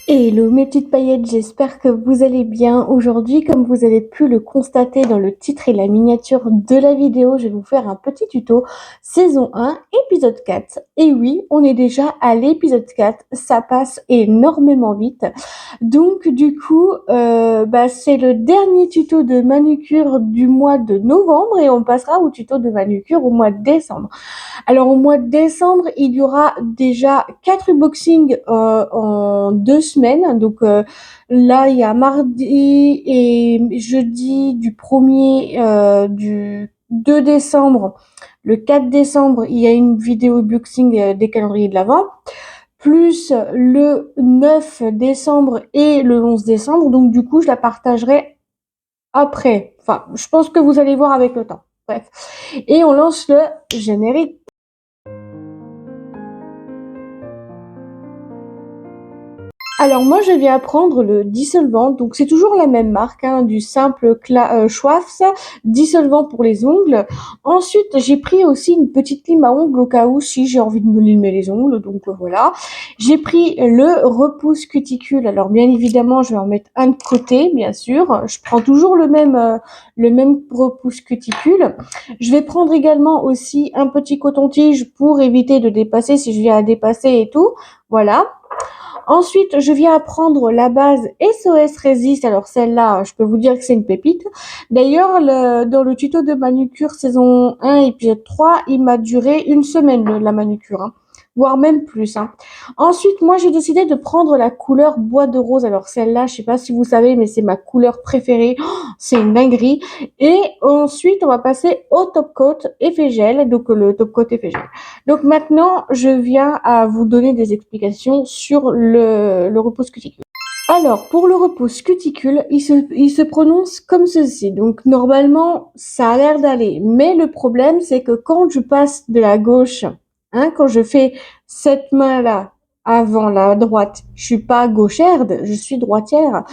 Hello mes petites paillettes, j'espère que vous allez bien. Aujourd'hui, comme vous avez pu le constater dans le titre et la miniature de la vidéo, je vais vous faire un petit tuto saison 1, épisode 4. Et oui, on est déjà à l'épisode 4, ça passe énormément vite. Donc du coup, c'est le dernier tuto de manucure du mois de novembre et on passera au tuto de manucure au mois de décembre. Alors au mois de décembre, il y aura déjà 4 unboxings en 2 semaines. Donc là, il y a mardi et jeudi du 1er du 2 décembre. Le 4 décembre, il y a une vidéo unboxing des calendriers de l'Avent. Plus le 9 décembre et le 11 décembre. Donc du coup, je la partagerai après. Enfin, je pense que vous allez voir avec le temps. Bref. Et on lance le générique. Alors moi je viens apprendre le dissolvant, donc c'est toujours la même marque, du simple Schwarzs, dissolvant pour les ongles. Ensuite j'ai pris aussi une petite lime à ongles au cas où si j'ai envie de me limer les ongles, donc voilà. J'ai pris le repousse cuticule, alors bien évidemment je vais en mettre un de côté bien sûr. Je prends toujours le même repousse cuticule. Je vais prendre également aussi un petit coton-tige pour éviter de dépasser si je viens à dépasser et tout, voilà. Ensuite, je viens apprendre la base SOS Resist. Alors celle-là, je peux vous dire que c'est une pépite. D'ailleurs, dans le tuto de manucure saison 1 épisode 3, il m'a duré une semaine la manucure, voire même plus. Ensuite, moi, j'ai décidé de prendre la couleur bois de rose. Alors celle-là, je sais pas si vous savez, mais c'est ma couleur préférée. Oh, c'est une dinguerie. Et ensuite, on va passer au top coat effet gel. Donc le top coat effet gel. Donc maintenant, je viens à vous donner des explications sur le repousse cuticule. Alors, pour le repousse cuticule, il se prononce comme ceci. Donc normalement, ça a l'air d'aller. Mais le problème, c'est que quand je passe de la gauche, quand je fais cette main-là avant la droite, je suis pas gauchère, je suis droitière.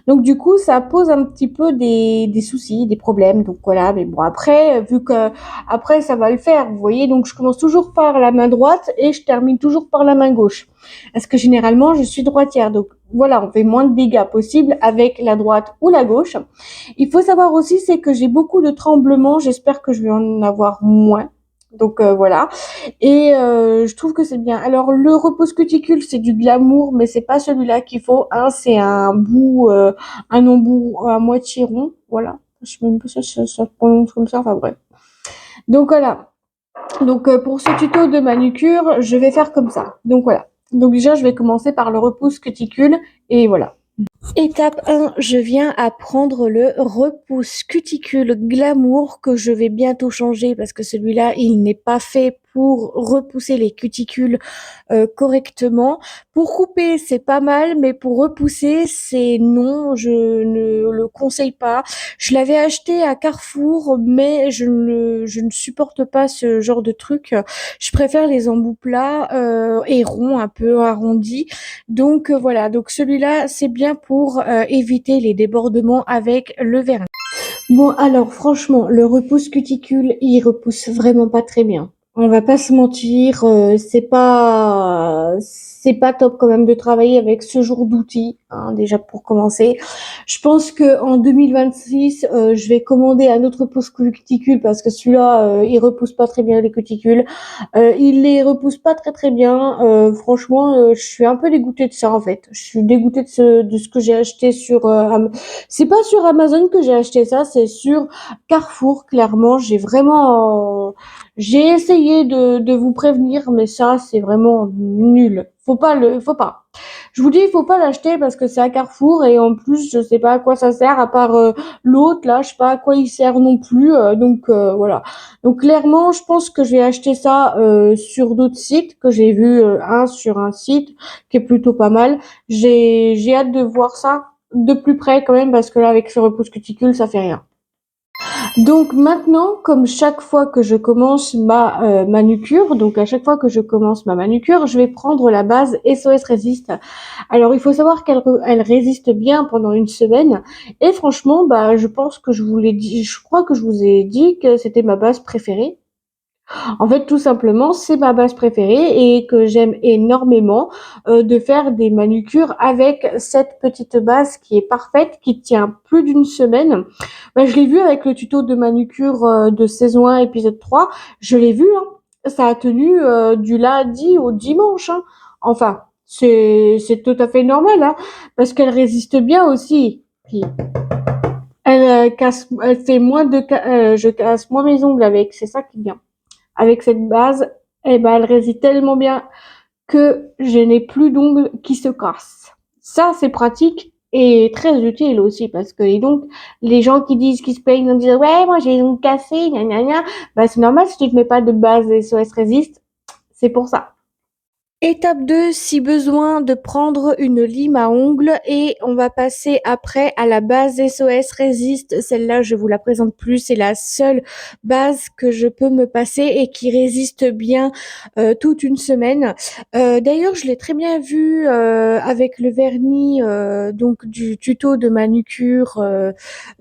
Donc du coup, ça pose un petit peu des soucis, des problèmes. Donc voilà, mais bon après, vu que après ça va le faire, vous voyez. Donc je commence toujours par la main droite et je termine toujours par la main gauche. Parce que généralement, je suis droitière. Donc voilà, on fait moins de dégâts possibles avec la droite ou la gauche. Il faut savoir aussi, c'est que j'ai beaucoup de tremblements. J'espère que je vais en avoir moins. Donc voilà. Et je trouve que c'est bien. Alors le repose cuticule, c'est du glamour, mais c'est pas celui-là qu'il faut. C'est un embout à moitié rond. Voilà. Je sais même pas si ça se prononce comme ça. Enfin bref. Donc voilà. Donc pour ce tuto de manucure, je vais faire comme ça. Donc voilà. Donc déjà, je vais commencer par le repousse cuticule et voilà. Étape 1, je viens apprendre le repousse cuticule glamour que je vais bientôt changer parce que celui-là, il n'est pas fait pour repousser les cuticules correctement. Pour couper, c'est pas mal, mais pour repousser, c'est non, je ne le conseille pas. Je l'avais acheté à Carrefour, mais je ne supporte pas ce genre de truc. Je préfère les embouts plats et ronds, un peu arrondis. Donc voilà, donc celui-là, c'est bien pour éviter les débordements avec le vernis. Bon, alors franchement, le repousse cuticule, il repousse vraiment pas très bien. On va pas se mentir, c'est pas top quand même de travailler avec ce genre d'outils, déjà pour commencer. Je pense que en 2026, je vais commander un autre repousse cuticule parce que celui-là, il repousse pas très bien les cuticules. Il les repousse pas très très bien. Franchement, je suis un peu dégoûtée de ça en fait. Je suis dégoûtée de ce que j'ai acheté sur c'est pas sur Amazon que j'ai acheté ça, c'est sur Carrefour, clairement. J'ai essayé de vous prévenir, mais ça, c'est vraiment nul. Faut pas. Je vous dis, il faut pas l'acheter parce que c'est à Carrefour et en plus, je sais pas à quoi ça sert à part l'autre, là, je sais pas à quoi il sert non plus. Voilà. Donc clairement, je pense que je vais acheter ça sur d'autres sites que j'ai vu sur un site qui est plutôt pas mal. J'ai hâte de voir ça de plus près quand même parce que là avec ce repousse cuticule ça fait rien. Donc maintenant, comme chaque fois que je commence ma manucure, donc à chaque fois que je commence ma manucure, je vais prendre la base SOS Resist. Alors il faut savoir elle résiste bien pendant une semaine et franchement, je pense que je crois que je vous ai dit que c'était ma base préférée. En fait, tout simplement, c'est ma base préférée et que j'aime énormément de faire des manucures avec cette petite base qui est parfaite, qui tient plus d'une semaine. Bah, je l'ai vu avec le tuto de manucure de saison 1, épisode 3. Je l'ai vu, hein. Ça a tenu du lundi au dimanche, hein. Enfin, c'est tout à fait normal, hein, parce qu'elle résiste bien aussi. Puis, elle fait moins je casse moins mes ongles avec, c'est ça qui est bien. Avec cette base, eh ben, elle résiste tellement bien que je n'ai plus d'ongles qui se cassent. Ça, c'est pratique et très utile aussi parce que, et donc, les gens qui disent, qui se plaignent, en disant, ouais, moi j'ai les ongles cassés, gna gna gna, bah, c'est normal si tu te mets pas de base SOS Resist, c'est pour ça. Étape 2, si besoin de prendre une lime à ongles et on va passer après à la base SOS Resist. Celle-là, je vous la présente plus. C'est la seule base que je peux me passer et qui résiste bien toute une semaine. D'ailleurs, je l'ai très bien vu avec le vernis donc du tuto de manucure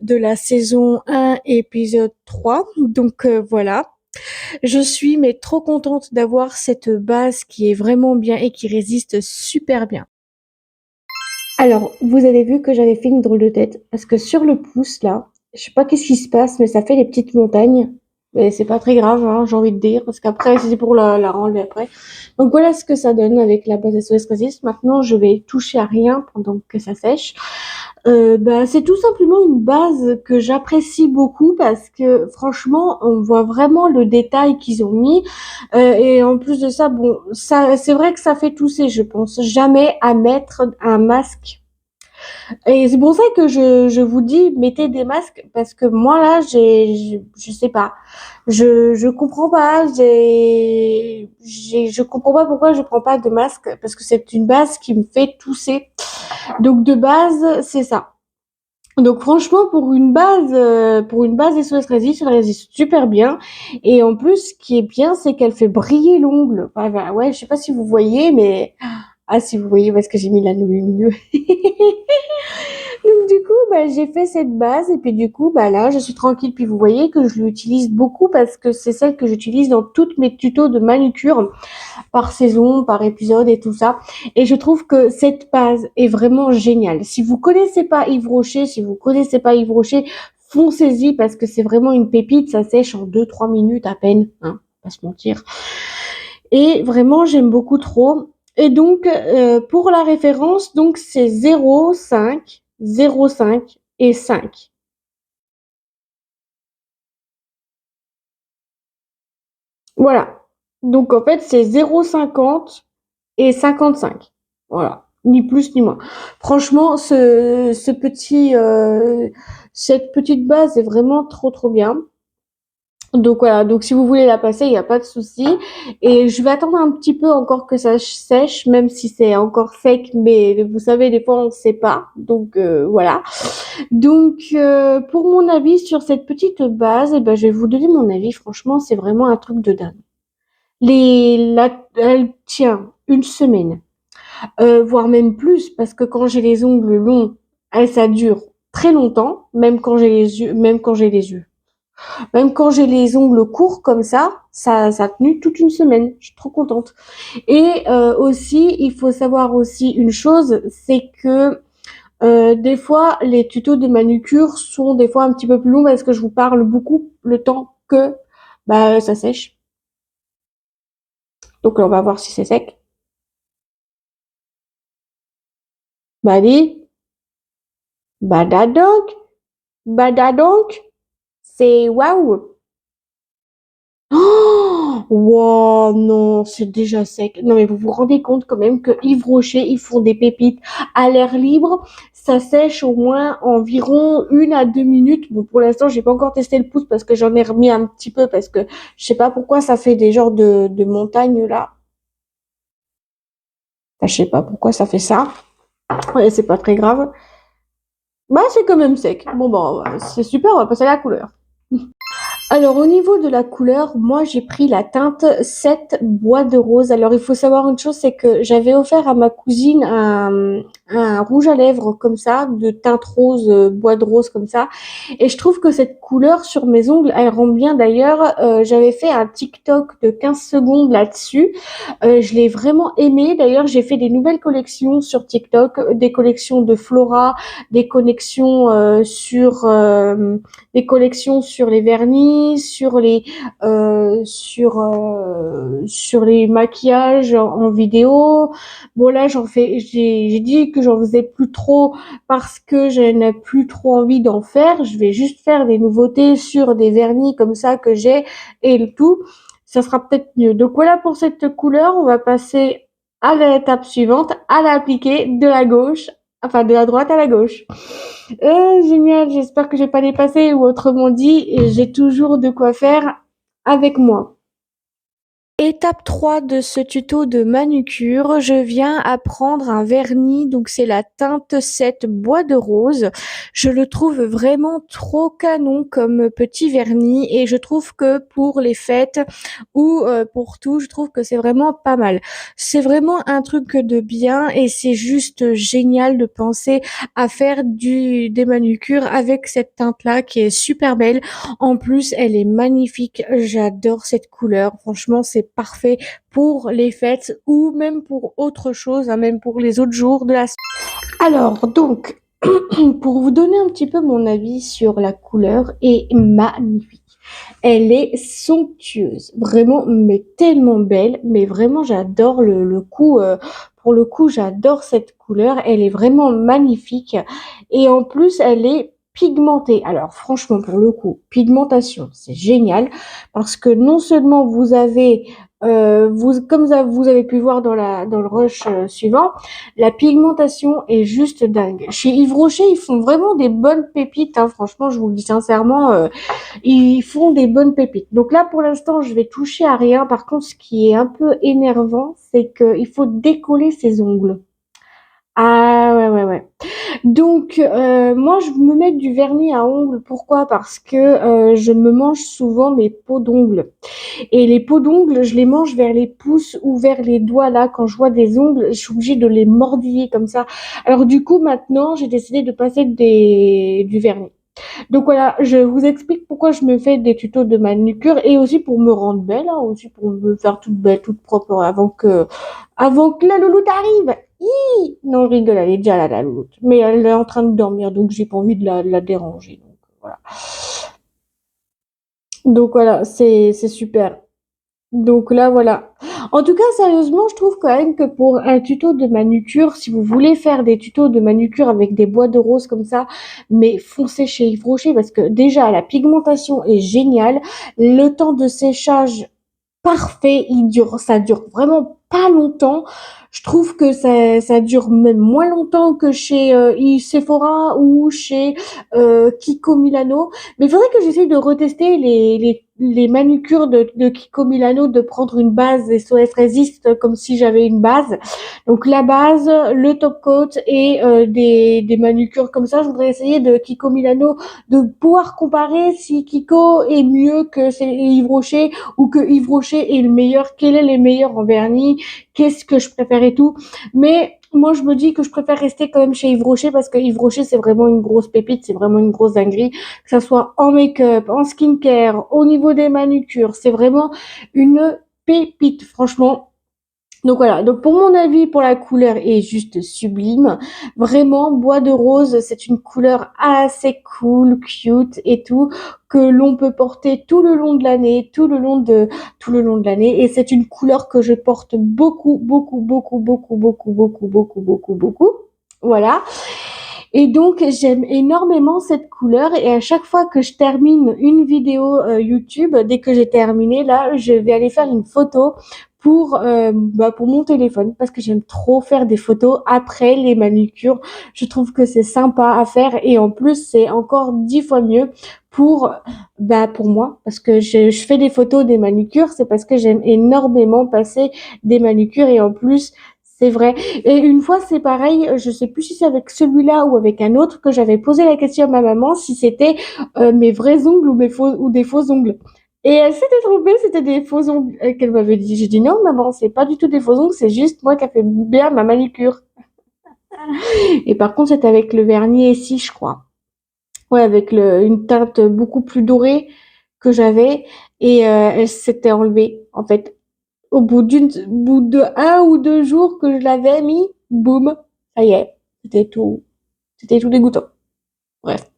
de la saison 1 épisode 3. Donc voilà. Je suis mais trop contente d'avoir cette base qui est vraiment bien et qui résiste super bien. Alors, vous avez vu que j'avais fait une drôle de tête parce que sur le pouce là, je sais pas qu'est-ce qui se passe, mais ça fait des petites montagnes. Mais c'est pas très grave, hein, j'ai envie de dire, parce qu'après, c'est pour la renlever après. Donc voilà ce que ça donne avec la base SOS Resist. Maintenant, je vais toucher à rien pendant que ça sèche. Bah, c'est tout simplement une base que j'apprécie beaucoup parce que franchement, on voit vraiment le détail qu'ils ont mis. Et en plus de ça, bon, ça, c'est vrai que ça fait tousser. Je pense jamais à mettre un masque. Et c'est pour ça que je vous dis, mettez des masques parce que moi là, je sais pas, je comprends pas, je comprends pas pourquoi je prends pas de masque parce que c'est une base qui me fait tousser. Donc de base, c'est ça. Donc franchement, pour une base SOS Resist, elle résiste super bien. Et en plus, ce qui est bien, c'est qu'elle fait briller l'ongle. Enfin, ouais, je sais pas si vous voyez, mais ah, si vous voyez, parce que j'ai mis la lumineux. Donc du coup, bah, j'ai fait cette base et puis du coup, bah là, je suis tranquille. Puis vous voyez que je l'utilise beaucoup parce que c'est celle que j'utilise dans toutes mes tutos de manucure par saison, par épisode et tout ça. Et je trouve que cette base est vraiment géniale. Si vous connaissez pas Yves Rocher, foncez-y parce que c'est vraiment une pépite. Ça sèche en 2-3 minutes à peine, hein, pas se mentir. Et vraiment, j'aime beaucoup trop. Et donc, pour la référence, donc c'est 0, 5, 0,5 et 5. Voilà. Donc en fait, c'est 0,50 et 55. Voilà. Ni plus ni moins. Franchement, cette petite base est vraiment trop trop bien. Donc voilà, donc si vous voulez la passer, il n'y a pas de souci. Et je vais attendre un petit peu encore que ça sèche, même si c'est encore sec, mais vous savez, des fois on ne sait pas. Donc voilà. Donc pour mon avis sur cette petite base, eh ben, je vais vous donner mon avis. Franchement, c'est vraiment un truc de dingue. Elle tient une semaine, voire même plus, parce que quand j'ai les ongles longs, ça dure très longtemps, même quand j'ai les ongles courts comme ça a tenu toute une semaine. Je suis trop contente. Et aussi, il faut savoir aussi une chose, c'est que des fois, les tutos de manucure sont des fois un petit peu plus longs parce que je vous parle beaucoup le temps que bah ça sèche. Donc là, on va voir si c'est sec. Bah allez, bah donc, c'est waouh. Oh, wow, non, c'est déjà sec. Non, mais vous vous rendez compte quand même que Yves Rocher, ils font des pépites à l'air libre. Ça sèche au moins environ 1 à 2 minutes. Bon, pour l'instant, j'ai pas encore testé le pouce parce que j'en ai remis un petit peu parce que je sais pas pourquoi ça fait des genres de montagnes là. Enfin, je sais pas pourquoi ça fait ça. Ouais, c'est pas très grave. Bah, c'est quand même sec. Bon, bah, c'est super, on va passer à la couleur. Alors, au niveau de la couleur, moi, j'ai pris la teinte 7 bois de rose. Alors, il faut savoir une chose, c'est que j'avais offert à ma cousine un rouge à lèvres comme ça, de teinte rose, bois de rose comme ça. Et je trouve que cette couleur sur mes ongles, elle rend bien. D'ailleurs, j'avais fait un TikTok de 15 secondes là-dessus. Je l'ai vraiment aimé. D'ailleurs, j'ai fait des nouvelles collections sur TikTok, des collections de Flora, des collections des collections sur les vernis, sur les maquillages en vidéo. Bon là, j'ai dit que j'en faisais plus trop parce que je n'ai plus trop envie d'en faire. Je vais juste faire des nouveautés sur des vernis comme ça que j'ai et le tout. Ça sera peut-être mieux. Donc voilà pour cette couleur. On va passer à l'étape suivante, à l'appliquer de la gauche, enfin de la droite à la gauche. Génial, j'espère que j'ai pas dépassé ou autrement dit, j'ai toujours de quoi faire avec moi. Étape 3 de ce tuto de manucure, je viens apprendre un vernis, donc c'est la teinte 7 bois de rose. Je le trouve vraiment trop canon comme petit vernis et je trouve que pour les fêtes ou pour tout, je trouve que c'est vraiment pas mal. C'est vraiment un truc de bien et c'est juste génial de penser à faire des manucures avec cette teinte-là qui est super belle. En plus, elle est magnifique. J'adore cette couleur. Franchement, c'est parfait pour les fêtes ou même pour autre chose, hein, même pour les autres jours de la semaine. Alors, donc, pour vous donner un petit peu mon avis sur la couleur, est magnifique. Elle est somptueuse, vraiment, mais tellement belle. Mais vraiment, j'adore le coup. Pour le coup, j'adore cette couleur. Elle est vraiment magnifique. Et en plus, elle est pigmentée. Alors, franchement, pour le coup, pigmentation, c'est génial parce que non seulement vous avez, comme vous avez pu voir dans le rush suivant, la pigmentation est juste dingue. Chez Yves Rocher, ils font vraiment des bonnes pépites. Hein. Franchement, je vous le dis sincèrement. Ils font des bonnes pépites. Donc là, pour l'instant, je vais toucher à rien. Par contre, ce qui est un peu énervant, c'est qu'il faut décoller ses ongles. Ah ouais, ouais, ouais. Donc, moi, je me mets du vernis à ongles. Pourquoi? Parce que je me mange souvent mes peaux d'ongles. Et les peaux d'ongles, je les mange vers les pouces ou vers les doigts. Là, quand je vois des ongles, je suis obligée de les mordiller comme ça. Alors du coup, maintenant, j'ai décidé de passer du vernis. Donc voilà, je vous explique pourquoi je me fais des tutos de manucure et aussi pour me rendre belle, hein, aussi pour me faire toute belle, toute propre avant que la louloute arrive. Non, je rigole, elle est déjà là, la louloute. Mais elle est en train de dormir, donc j'ai pas envie de la déranger. Donc voilà. Donc voilà, c'est super. Donc là, voilà. En tout cas, sérieusement, je trouve quand même que pour un tuto de manucure, si vous voulez faire des tutos de manucure avec des bois de rose comme ça, mais foncez chez Yves Rocher parce que déjà, la pigmentation est géniale. Le temps de séchage parfait. Ça dure vraiment pas longtemps. Je trouve que ça dure même moins longtemps que chez Sephora ou chez Kiko Milano. Mais il faudrait que j'essaye de retester les manucures de Kiko Milano, de prendre une base SOS Resist comme si j'avais une base. Donc la base, le top coat et des manucures comme ça. Je voudrais essayer de Kiko Milano de pouvoir comparer si Kiko est mieux que Yves Rocher ou que Yves Rocher est le meilleur, quel est le meilleur en vernis, qu'est-ce que je préfère et tout. Mais moi, je me dis que je préfère rester quand même chez Yves Rocher parce que Yves Rocher, c'est vraiment une grosse pépite, c'est vraiment une grosse dinguerie, que ça soit en make-up, en skincare, au niveau des manucures, c'est vraiment une pépite, franchement. Donc voilà, donc pour mon avis, pour la couleur est juste sublime. Vraiment, bois de rose, c'est une couleur assez cool, cute et tout, que l'on peut porter tout le long de l'année, tout le long de l'année. Et c'est une couleur que je porte beaucoup, beaucoup, beaucoup, beaucoup, beaucoup, beaucoup, beaucoup, beaucoup, beaucoup. Voilà. Et donc, j'aime énormément cette couleur et à chaque fois que je termine une vidéo YouTube, dès que j'ai terminé, là, je vais aller faire une photo pour mon téléphone parce que j'aime trop faire des photos après les manucures. Je trouve que c'est sympa à faire et en plus, c'est encore 10 fois mieux pour moi parce que je fais des photos des manucures, c'est parce que j'aime énormément passer des manucures et en plus, c'est vrai. Et une fois, c'est pareil, je sais plus si c'est avec celui-là ou avec un autre que j'avais posé la question à ma maman si c'était mes vrais ongles ou des faux ongles. Et elle s'était trompée, c'était des faux ongles qu'elle m'avait dit. J'ai dit non, maman, c'est pas du tout des faux ongles, c'est juste moi qui a fait bien ma manicure. Et par contre, c'était avec le vernis ici, je crois. Ouais, avec une teinte beaucoup plus dorée que j'avais et elle s'était enlevée en fait. Bout de 1 ou 2 jours que je l'avais mis, boum, ça y est, c'était tout dégoûtant. Bref.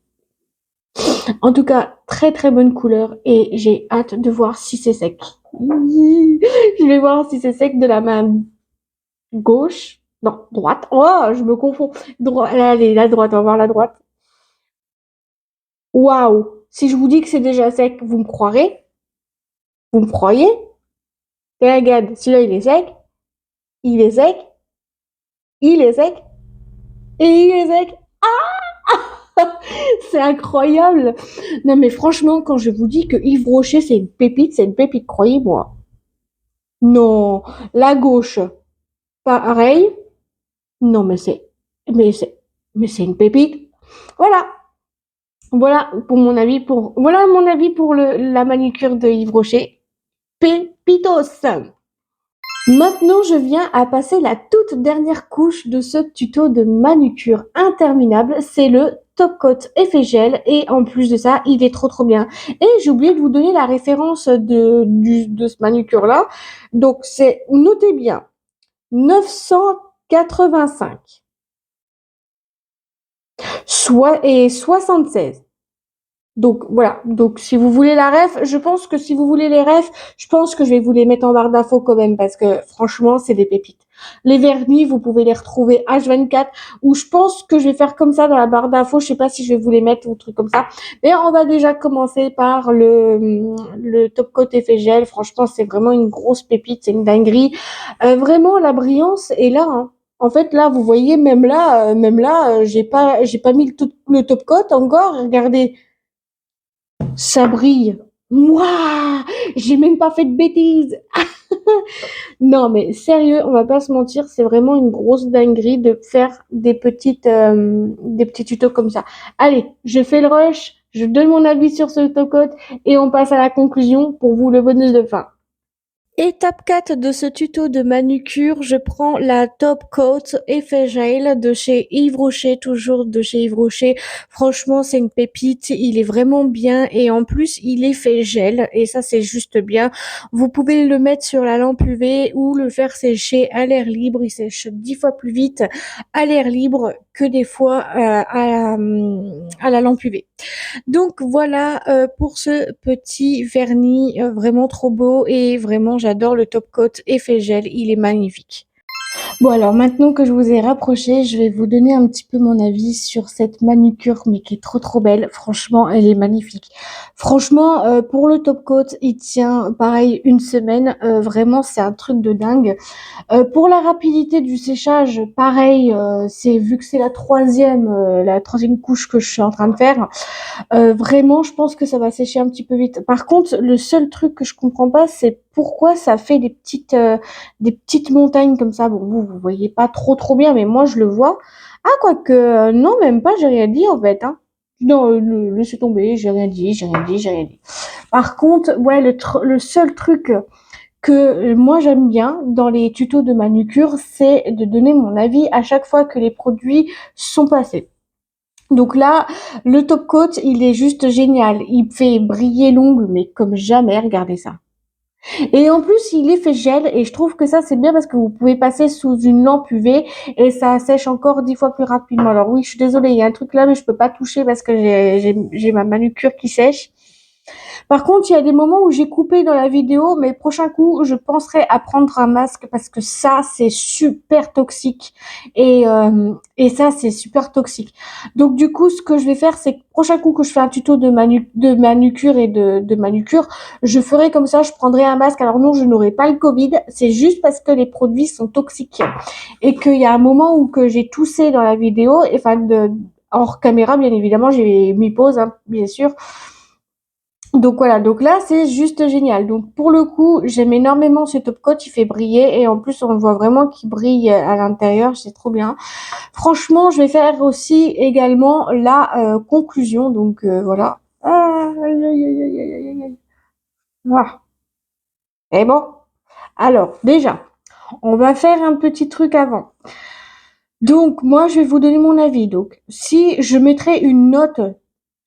En tout cas, très très bonne couleur et j'ai hâte de voir si c'est sec. Je vais voir si c'est sec de la main gauche. Non, droite. Oh, je me confonds. Allez, la droite, on va voir la droite. Waouh! Si je vous dis que c'est déjà sec, vous me croirez? Vous me croyez? Et regarde, celui-là, il est sec, il est sec, il est sec, et il est sec. C'est incroyable. Non, mais franchement, quand je vous dis que Yves Rocher, c'est une pépite, croyez-moi. Non, la gauche, pareil. Non, mais c'est, mais c'est une pépite. Voilà. Voilà mon avis pour la manicure de Yves Rocher. Pépitos. Maintenant, je viens à passer la toute dernière couche de ce tuto de manucure interminable. C'est le top coat effet gel et en plus de ça, il est trop bien. Et j'ai oublié de vous donner la référence de ce manucure là. Donc c'est, notez bien, 985 soit et 76. Donc voilà, donc si vous voulez la ref, je pense que si vous voulez les refs, je pense que je vais vous les mettre en barre d'infos quand même parce que franchement, c'est des pépites. Les vernis, vous pouvez les retrouver H24 ou je pense que je vais faire comme ça dans la barre d'infos, je sais pas si je vais vous les mettre ou truc comme ça. Mais on va déjà commencer par le top coat effet gel. Franchement, c'est vraiment une grosse pépite, c'est une dinguerie. Vraiment la brillance est là, hein. En fait, là, vous voyez, même là, j'ai pas mis le top coat encore. Regardez, ça brille. Moi, j'ai même pas fait de bêtises. Non, mais sérieux, on va pas se mentir, c'est vraiment une grosse dinguerie de faire des petits tutos comme ça. Allez, je fais le rush, je donne mon avis sur ce top coat et on passe à la conclusion pour vous le bonus de fin. Étape 4 de ce tuto de manucure, je prends la Top Coat Effet Gel de chez Yves Rocher, toujours de chez Yves Rocher. Franchement, c'est une pépite, il est vraiment bien et en plus, il est fait gel et ça, c'est juste bien. Vous pouvez le mettre sur la lampe UV ou le faire sécher à l'air libre. Il sèche 10 fois plus vite à l'air libre que des fois à la lampe UV. Donc voilà pour ce petit vernis vraiment trop beau et vraiment j'adore le top coat effet gel, il est magnifique. Bon alors maintenant que je vous ai rapproché, je vais vous donner un petit peu mon avis sur cette manucure mais qui est trop belle. Franchement, elle est magnifique. Franchement, pour le top coat, il tient pareil une semaine. Vraiment, c'est un truc de dingue. Pour la rapidité du séchage, pareil, c'est vu que c'est la troisième couche que je suis en train de faire. Vraiment, je pense que ça va sécher un petit peu vite. Par contre, le seul truc que je comprends pas, c'est pourquoi ça fait des petites montagnes comme ça. Bon, vous voyez pas trop bien, mais moi, je le vois. Ah, quoique, non, même pas, j'ai rien dit, en fait, hein. Non, laissez tomber, j'ai rien dit. Par contre, ouais, le seul truc que moi j'aime bien dans les tutos de manucure, c'est de donner mon avis à chaque fois que les produits sont passés. Donc là, le top coat, il est juste génial. Il fait briller l'ongle, mais comme jamais, regardez ça. Et en plus, il est fait gel, et je trouve que ça, c'est bien parce que vous pouvez passer sous une lampe UV, et ça sèche encore 10 fois plus rapidement. Alors oui, je suis désolée, il y a un truc là, mais je peux pas toucher parce que j'ai ma manucure qui sèche. Par contre, il y a des moments où j'ai coupé dans la vidéo, mais prochain coup, je penserai à prendre un masque parce que ça, c'est super toxique. Et ça, c'est super toxique. Donc, du coup, ce que je vais faire, c'est que prochain coup que je fais un tuto de manucure et de manucure, je ferai comme ça, je prendrai un masque. Alors non, je n'aurai pas le Covid. C'est juste parce que les produits sont toxiques. Et qu'il y a un moment où que j'ai toussé dans la vidéo, et enfin, hors caméra, bien évidemment, j'ai mis pause, hein, bien sûr. Donc voilà, donc là c'est juste génial. Donc pour le coup, j'aime énormément ce top coat, il fait briller et en plus on le voit vraiment qu'il brille à l'intérieur, c'est trop bien. Franchement, je vais faire aussi également la conclusion, donc voilà. Ah, aïe, aïe, aïe, aïe, aïe, aïe, aïe. Ah. Et bon, alors déjà, on va faire un petit truc avant. Donc, moi, je vais vous donner mon avis. Donc, si je mettrais une note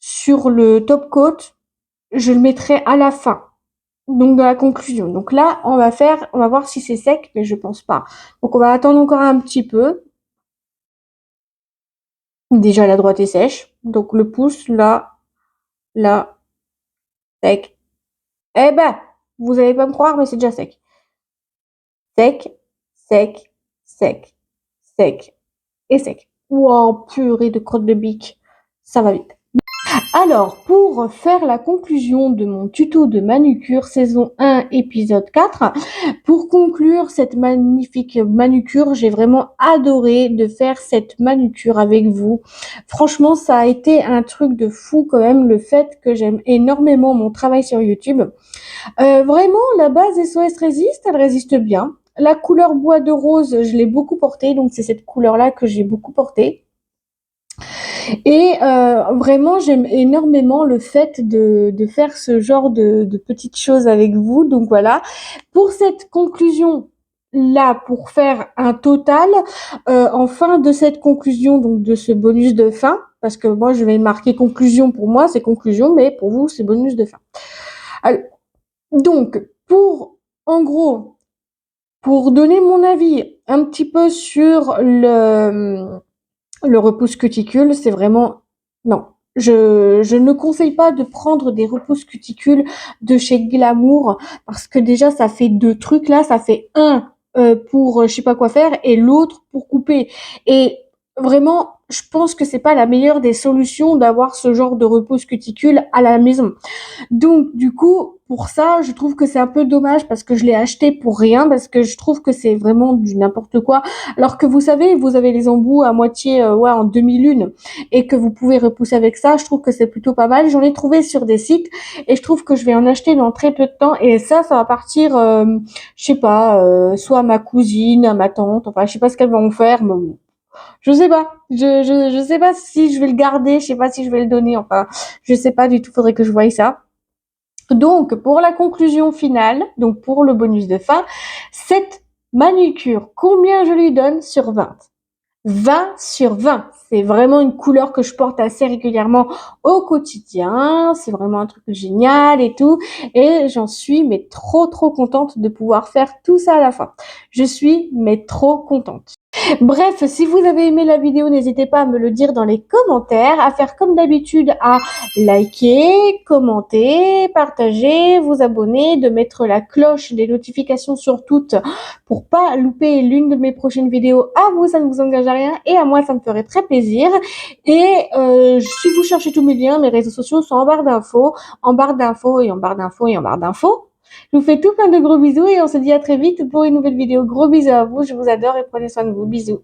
sur le top coat, je le mettrai à la fin. Donc, dans la conclusion. Donc là, on va voir si c'est sec, mais je pense pas. Donc, on va attendre encore un petit peu. Déjà, la droite est sèche. Donc, le pouce, là, là, sec. Eh ben, vous allez pas me croire, mais c'est déjà sec. Sec, sec, sec, sec et sec. Wow, purée de crotte de bique. Ça va vite. Alors, pour faire la conclusion de mon tuto de manucure saison 1 épisode 4, pour conclure cette magnifique manucure, j'ai vraiment adoré de faire cette manucure avec vous. Franchement, ça a été un truc de fou quand même, le fait que j'aime énormément mon travail sur YouTube. Vraiment, la base SOS résiste, elle résiste bien. La couleur bois de rose, je l'ai beaucoup portée, donc c'est cette couleur-là que j'ai beaucoup portée. Et vraiment, j'aime énormément le fait de faire ce genre de petites choses avec vous. Donc voilà, pour cette conclusion là, pour faire un total, en fin de cette conclusion, donc de ce bonus de fin, parce que moi je vais marquer conclusion pour moi, c'est conclusion, mais pour vous c'est bonus de fin. Alors, donc pour en gros, pour donner mon avis un petit peu sur le repousse cuticule, c'est vraiment non. Je ne conseille pas de prendre des repousses cuticules de chez Glamour parce que déjà ça fait deux trucs là, ça fait un pour je sais pas quoi faire et l'autre pour couper. Et vraiment, je pense que c'est pas la meilleure des solutions d'avoir ce genre de repousse cuticule à la maison. Donc, du coup, pour ça, je trouve que c'est un peu dommage parce que je l'ai acheté pour rien, parce que je trouve que c'est vraiment du n'importe quoi. Alors que vous savez, vous avez les embouts à moitié, ouais, en demi-lune et que vous pouvez repousser avec ça. Je trouve que c'est plutôt pas mal. J'en ai trouvé sur des sites et je trouve que je vais en acheter dans très peu de temps et ça va partir, je sais pas, soit à ma cousine, à ma tante, enfin, je sais pas ce qu'elles vont faire, mais bon, je sais pas. Je sais pas si je vais le garder, je sais pas si je vais le donner, enfin, je sais pas du tout, faudrait que je voie ça. Donc, pour la conclusion finale, donc pour le bonus de fin, cette manucure, combien je lui donne sur 20? 20 sur 20. C'est vraiment une couleur que je porte assez régulièrement au quotidien. C'est vraiment un truc génial et tout. Et j'en suis mais trop contente de pouvoir faire tout ça à la fin. Je suis mais trop contente. Bref, si vous avez aimé la vidéo, n'hésitez pas à me le dire dans les commentaires, à faire comme d'habitude, à liker, commenter, partager, vous abonner, de mettre la cloche des notifications sur toutes pour pas louper l'une de mes prochaines vidéos. À vous, ça ne vous engage à rien et à moi, ça me ferait très plaisir. Et si vous cherchez tous mes liens, mes réseaux sociaux sont en barre d'infos, en barre d'infos et en barre d'infos et en barre d'infos. Je vous fais tout plein de gros bisous et on se dit à très vite pour une nouvelle vidéo. Gros bisous à vous, je vous adore et prenez soin de vous. Bisous.